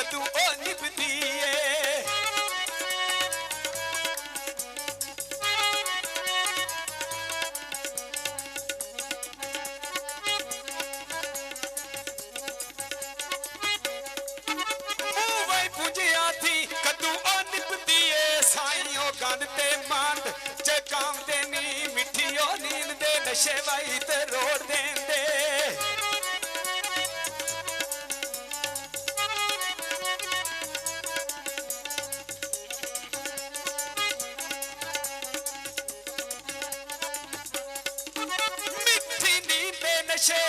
कदू ओ निभदी है। पुंजिया थी कदू ओ निभदी है साइयों गंद ते मांद जगाम देनी मिठियो नींद दे नशे वाई ते रोड़ देंदे। मिठी नींद दे नशे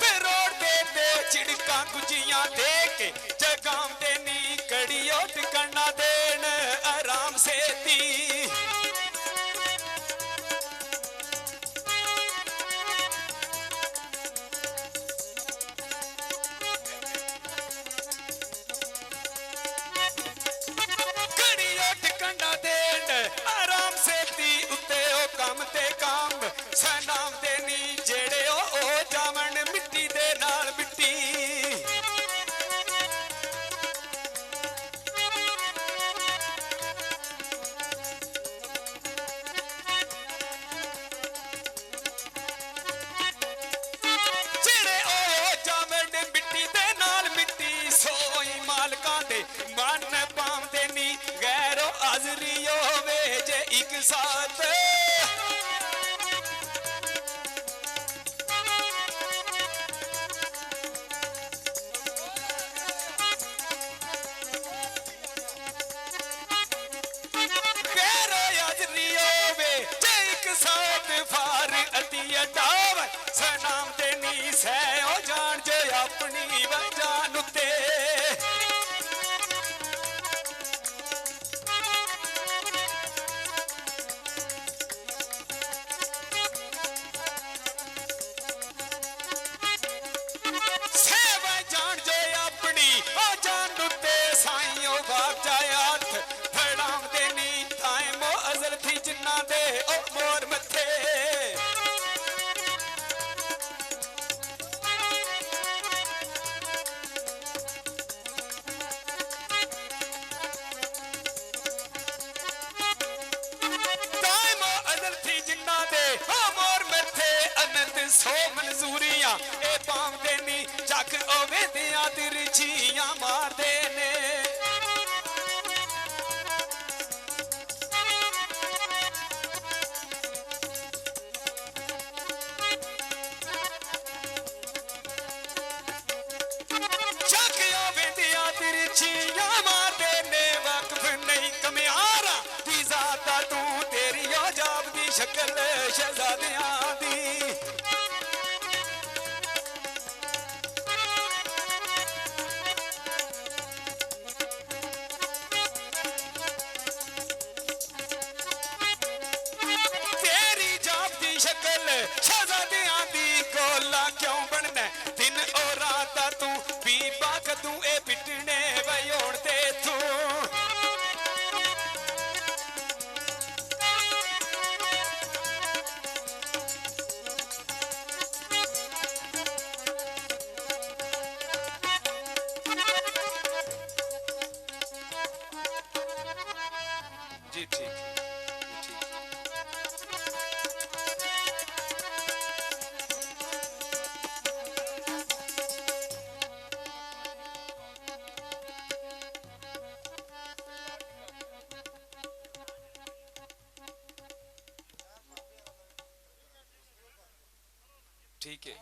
ते रोड़ देंदे चिड़का गुजियां दे के जगाम देनी कड़ियो टिकना देन आराम से दी। कड़ियो टिकना देन आराम से दी उत्ते ओ काम ते काम सनाम देनी जेड़े ओ जावन मिट्टी दे नाल मिट्टी। मन पाम देनी गैरो हाजरियो वेजे एक साथ। गैरो हाजरियो वेजे एक साथ फार अतिया डाव सनाम देनी सहो जान जो अपनी वजान उते। सो मंजूरियां ए पाम देनी जग ओवे दिया तिरछियां मार देने। जग ओवे दिया तिरछियां मार देने वक्फ नहीं कमियारा दी ज़ाता तू तेरी अजाब दी शक्ल शहजादियां दी। शक्ल शहजादियां दी गोला क्यों बनना दिन और रात तू बीबा कदू ए पिटने वयोण ते तू। जी ठीक ठीक है।